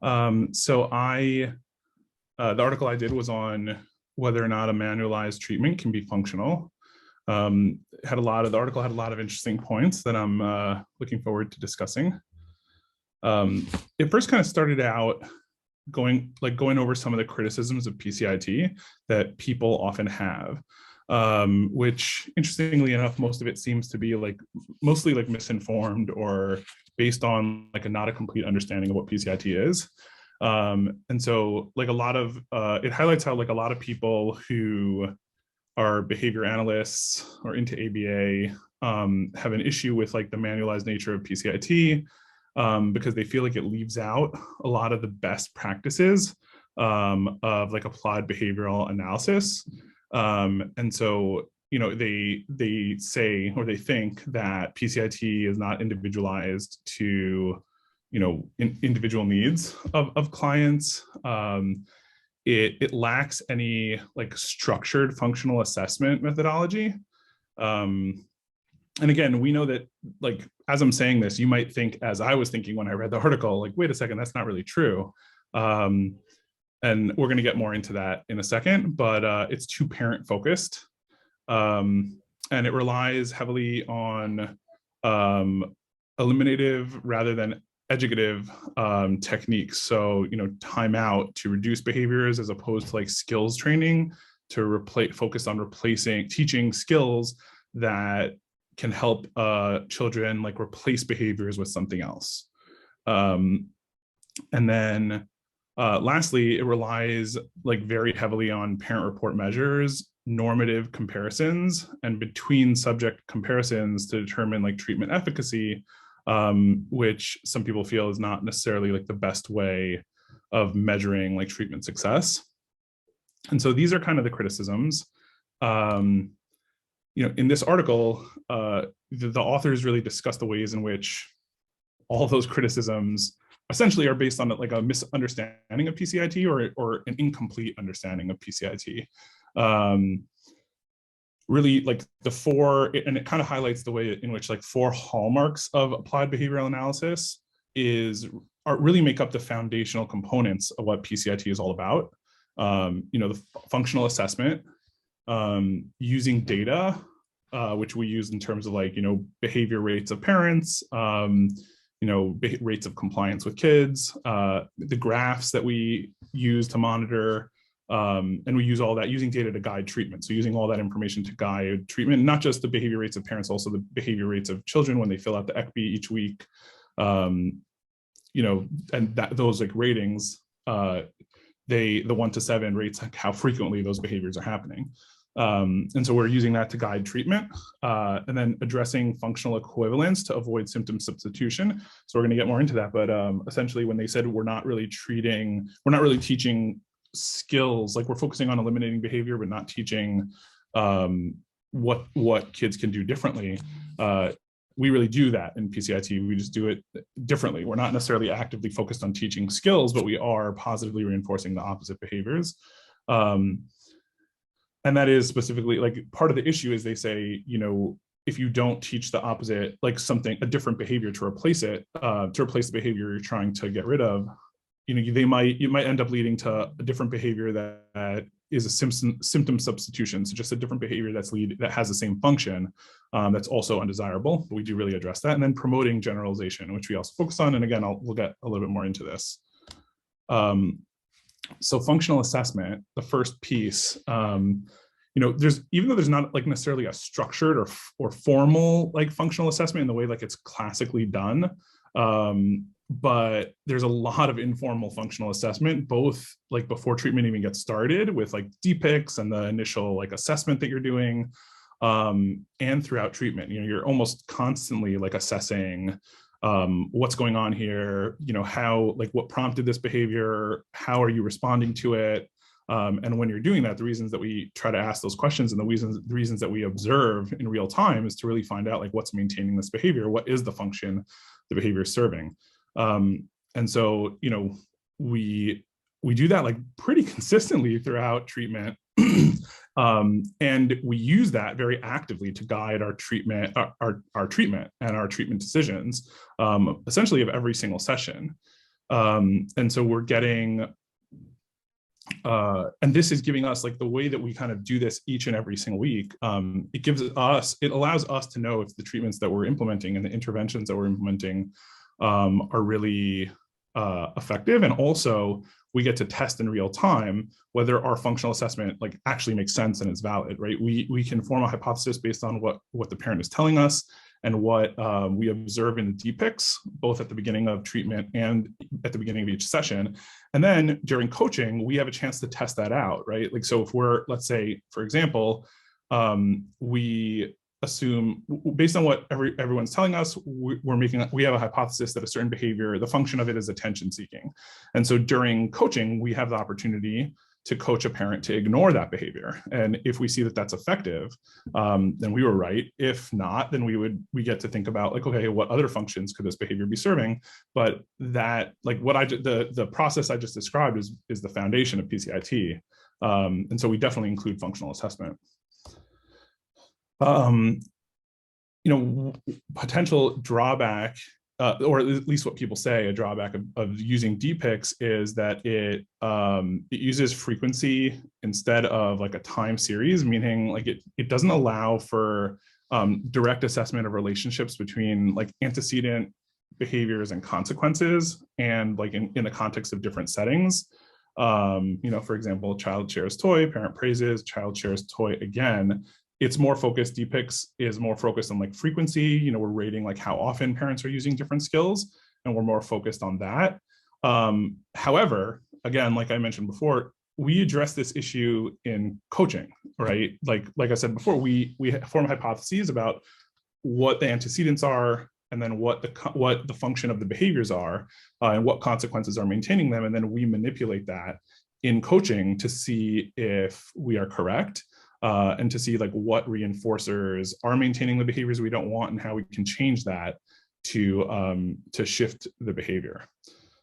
The article I did was on whether or not a manualized treatment can be functional. The article had a lot of interesting points that I'm looking forward to discussing. It first kind of started out going over some of the criticisms of PCIT that people often have, which interestingly enough, most of it seems to be mostly misinformed or based on not a complete understanding of what PCIT is. And so it highlights how a lot of people who are behavior analysts or into ABA have an issue with the manualized nature of PCIT because they feel like it leaves out a lot of the best practices of applied behavioral analysis. And so, they say, or they think that PCIT is not individualized to, individual needs of clients. It lacks any structured functional assessment methodology. And again, we know that as I'm saying this, you might think, as I was thinking when I read the article, wait a second, that's not really true. And we're going to get more into that in a second, but it's too parent focused. And it relies heavily on eliminative rather than educative techniques. So, timeout to reduce behaviors as opposed to skills training to focus on teaching skills that can help children replace behaviors with something else. And then lastly, it relies very heavily on parent report measures, normative comparisons, and between subject comparisons to determine treatment efficacy, which some people feel is not necessarily the best way of measuring treatment success. And so these are kind of the criticisms. In this article, the authors really discuss the ways in which all those criticisms essentially are based on a misunderstanding of PCIT or an incomplete understanding of PCIT. Really the four, and it kind of highlights the way in which four hallmarks of applied behavioral analysis really make up the foundational components of what PCIT is all about. The functional assessment, using data, which we use in terms of behavior rates of parents, rates of compliance with kids, the graphs that we use to monitor, and we use all that using data to guide treatment. So using all that information to guide treatment, not just the behavior rates of parents, also the behavior rates of children when they fill out the ECB each week, and those ratings, the 1 to 7 rates how frequently those behaviors are happening. And so we're using that to guide treatment, and then addressing functional equivalence to avoid symptom substitution. So we're going to get more into that, but essentially when they said we're not really teaching skills, we're focusing on eliminating behavior but not teaching what kids can do differently, we really do that in PCIT. We just do it differently. We're not necessarily actively focused on teaching skills, but we are positively reinforcing the opposite behaviors. And that is specifically part of the issue is they say, if you don't teach the opposite, a different behavior to replace it, to replace the behavior you're trying to get rid of, you might end up leading to a different behavior that is a symptom substitution. So just a different behavior that has the same function, that's also undesirable, but we do really address that. And then promoting generalization, which we also focus on. And again, we'll get a little bit more into this. So functional assessment, the first piece, even though there's not necessarily a structured or formal functional assessment in the way it's classically done, but there's a lot of informal functional assessment, both before treatment even gets started with DPICs and the initial assessment that you're doing, and throughout treatment. You're almost constantly assessing what's going on here, how, what prompted this behavior, how are you responding to it? And when you're doing that, the reasons that we try to ask those questions and the reasons that we observe in real time is to really find out what's maintaining this behavior, what is the function the behavior is serving. And so, we do that pretty consistently throughout treatment. And we use that very actively to guide our treatment, our treatment and our treatment decisions, essentially of every single session. And so we're getting, and this is giving us, like, the way that we kind of do this each and every single week, it allows us to know if the treatments that we're implementing and the interventions that we're implementing are really effective. And also we get to test in real time whether our functional assessment, like, actually makes sense and is valid, right? We can form a hypothesis based on what the parent is telling us and what we observe in the DPICs, both at the beginning of treatment and at the beginning of each session. And then during coaching, we have a chance to test that out, right? Like, so if we're, let's say, for example, we assume, based on what everyone's telling us, we have a hypothesis that a certain behavior, the function of it is attention seeking. And so during coaching, we have the opportunity to coach a parent to ignore that behavior. And if we see that that's effective, then we were right. If not, then we get to think about, like, okay, what other functions could this behavior be serving? But that, like, the process I just described is the foundation of PCIT. And so we definitely include functional assessment. Potential drawback, or at least what people say, a drawback of using DPICs is that it uses frequency instead of, like, a time series, meaning, like, it doesn't allow for direct assessment of relationships between, like, antecedent behaviors and consequences, and, like, in the context of different settings. For example, child shares toy, parent praises, child shares toy again. It's more focused, DPICs is more focused on, like, frequency. We're rating, like, how often parents are using different skills, and we're more focused on that. However, again, like I mentioned before, we address this issue in coaching, right? Like I said before, we form hypotheses about what the antecedents are, and then what the function of the behaviors are, and what consequences are maintaining them. And then we manipulate that in coaching to see if we are correct. And to see, like, what reinforcers are maintaining the behaviors we don't want, and how we can change that to shift the behavior.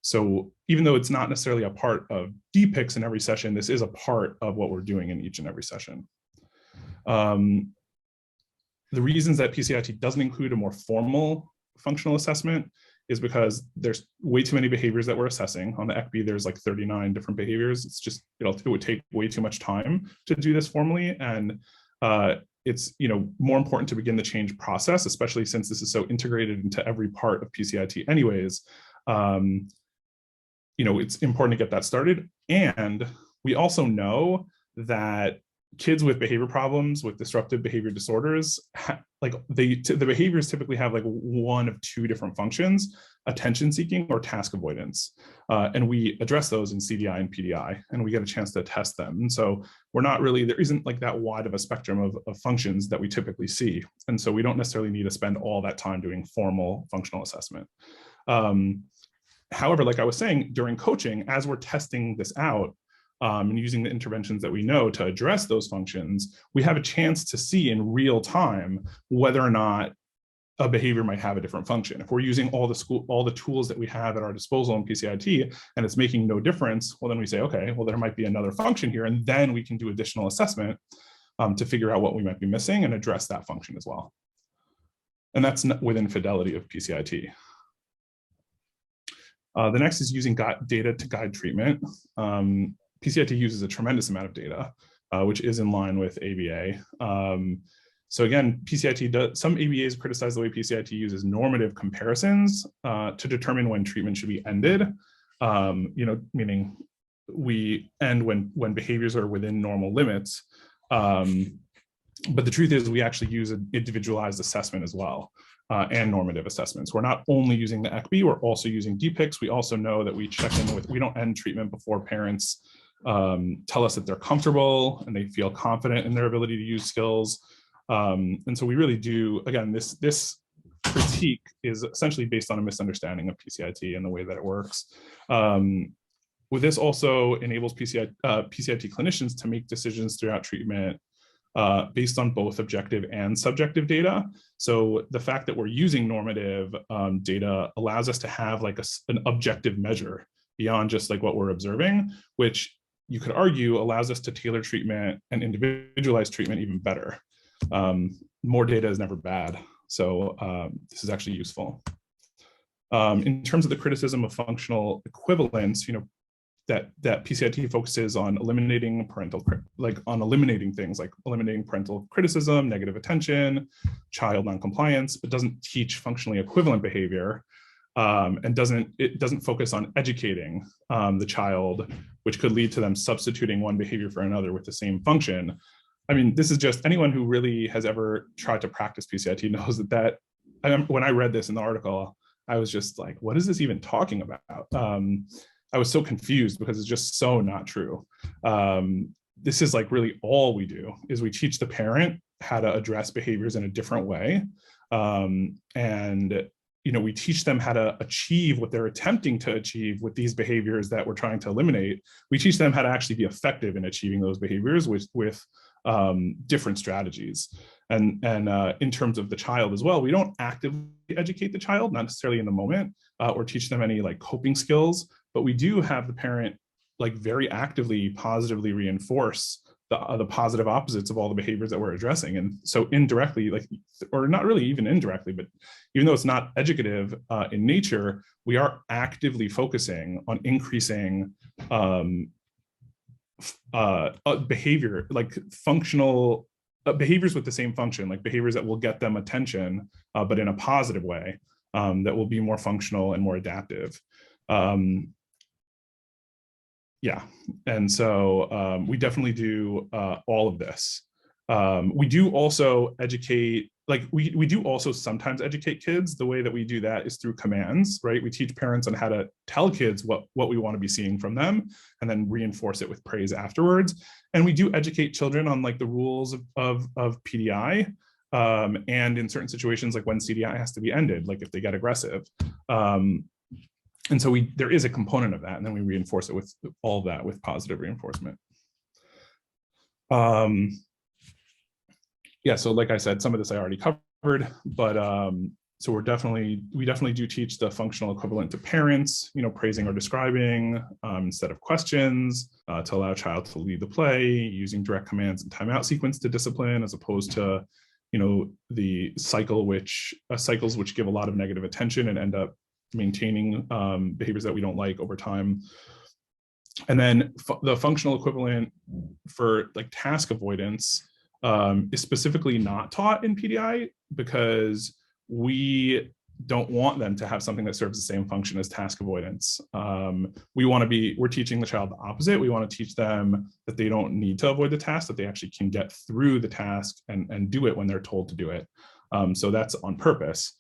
So even though it's not necessarily a part of DPICs in every session, this is a part of what we're doing in each and every session. The reasons that PCIT doesn't include a more formal functional assessment is because there's way too many behaviors that we're assessing. On the ECB, there's, like, 39 different behaviors. It's just, it would take way too much time to do this formally. And it's, more important to begin the change process, especially since this is so integrated into every part of PCIT anyways. It's important to get that started. And we also know that kids with behavior problems, with disruptive behavior disorders, the behaviors typically have, like, one of two different functions: attention seeking or task avoidance. And we address those in CDI and PDI, and we get a chance to test them. And so there isn't, like, that wide of a spectrum of functions that we typically see. And so we don't necessarily need to spend all that time doing formal functional assessment. However, like I was saying, during coaching, as we're testing this out, and using the interventions that we know to address those functions, we have a chance to see in real time whether or not a behavior might have a different function. If we're using all the tools that we have at our disposal in PCIT and it's making no difference, well, then we say, okay, well, there might be another function here, and then we can do additional assessment to figure out what we might be missing and address that function as well. And that's within fidelity of PCIT. The next is using data to guide treatment. PCIT uses a tremendous amount of data, which is in line with ABA. So again, some ABAs criticize the way PCIT uses normative comparisons to determine when treatment should be ended. Meaning we end when behaviors are within normal limits. But the truth is, we actually use an individualized assessment as well, and normative assessments. We're not only using the ECB, we're also using DPICs. We also know that we check in with, we don't end treatment before parents tell us that they're comfortable and they feel confident in their ability to use skills. And so we really do, again, this critique is essentially based on a misunderstanding of PCIT and the way that it works. This also enables PCIT clinicians to make decisions throughout treatment based on both objective and subjective data. So the fact that we're using normative data allows us to have like an objective measure beyond just like what we're observing, which you could argue allows us to tailor treatment and individualize treatment even better. More data is never bad. So this is actually useful. In terms of the criticism of functional equivalence, that PCIT focuses on eliminating things like eliminating parental criticism, negative attention, child noncompliance, but doesn't teach functionally equivalent behavior, and it doesn't focus on educating the child, which could lead to them substituting one behavior for another with the same function. I mean, this is just anyone who really has ever tried to practice PCIT knows that when I read this in the article, I was just like, what is this even talking about? I was so confused because it's just so not true. This is like really all we do is we teach the parent how to address behaviors in a different way. And we teach them how to achieve what they're attempting to achieve with these behaviors that we're trying to eliminate. We teach them how to actually be effective in achieving those behaviors with different strategies. And in terms of the child as well, we don't actively educate the child, not necessarily in the moment, or teach them any like coping skills, but we do have the parent like very actively, positively reinforce the positive opposites of all the behaviors that we're addressing. And so indirectly, or not really even indirectly, but even though it's not educative in nature, we are actively focusing on increasing behavior, like functional behaviors with the same function, like behaviors that will get them attention, but in a positive way, that will be more functional and more adaptive. Yeah, and so we definitely do all of this. We do also educate, we do also sometimes educate kids. The way that we do that is through commands, right? We teach parents on how to tell kids what we want to be seeing from them and then reinforce it with praise afterwards. And we do educate children on like the rules of PDI, and in certain situations, like when CDI has to be ended, like if they get aggressive. And so there is a component of that, and then we reinforce it with all of that with positive reinforcement. Yeah, so like I said, some of this I already covered, but so we definitely do teach the functional equivalent to parents, praising or describing instead of questions, to allow a child to lead the play, using direct commands and timeout sequence to discipline, as opposed to the cycles which give a lot of negative attention and end up maintaining behaviors that we don't like over time. And then the functional equivalent for like task avoidance is specifically not taught in PDI because we don't want them to have something that serves the same function as task avoidance. We're teaching the child the opposite. We want to teach them that they don't need to avoid the task, that they actually can get through the task and do it when they're told to do it. So that's on purpose.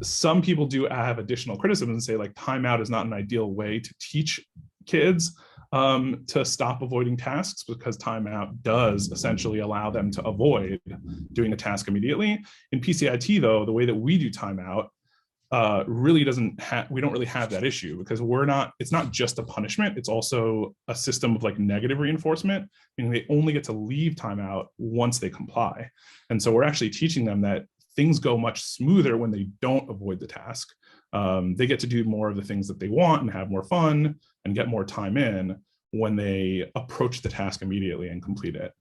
Some people do have additional criticisms and say like timeout is not an ideal way to teach kids to stop avoiding tasks, because timeout does essentially allow them to avoid doing a task immediately. In PCIT though, the way that we do timeout we don't really have that issue, because it's not just a punishment, it's also a system of like negative reinforcement, meaning they only get to leave timeout once they comply. And so we're actually teaching them that things go much smoother when they don't avoid the task. They get to do more of the things that they want and have more fun and get more time in when they approach the task immediately and complete it.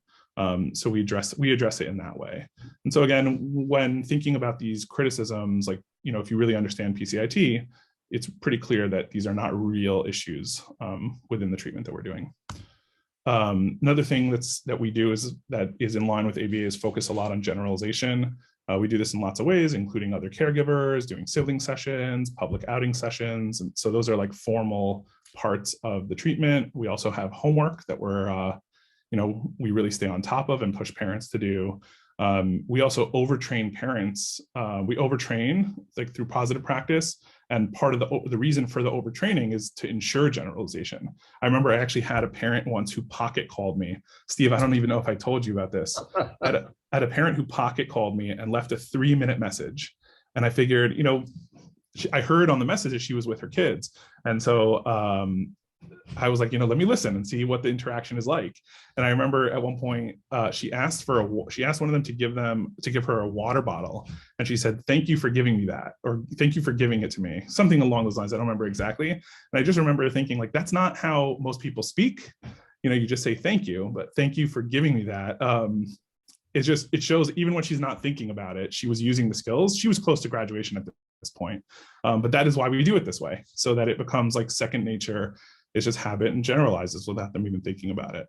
So we address it in that way. And so again, when thinking about these criticisms, like, if you really understand PCIT, it's pretty clear that these are not real issues within the treatment that we're doing. Another thing that we do that is in line with ABA is focus a lot on generalization. We do this in lots of ways, including other caregivers, doing sibling sessions, public outing sessions. And so those are like formal parts of the treatment. We also have homework that we really stay on top of and push parents to do. We also overtrain parents. We overtrain like through positive practice. And part of the reason for the overtraining is to ensure generalization. I remember I actually had a parent once who pocket called me. Steve, I don't even know if I told you about this. I had a parent who pocket called me and left a 3-minute message. And I figured, I heard on the message that she was with her kids. And so I was like, let me listen and see what the interaction is like. And I remember at one point, she asked one of them to give her a water bottle. And she said, "Thank you for giving me that," or "Thank you for giving it to me." Something along those lines. I don't remember exactly. And I just remember thinking like, that's not how most people speak. You just say thank you, but thank you for giving me that. It shows even when she's not thinking about it, she was using the skills. She was close to graduation at the this point. But that is why we do it this way, so that it becomes like second nature. It's just habit and generalizes without them even thinking about it.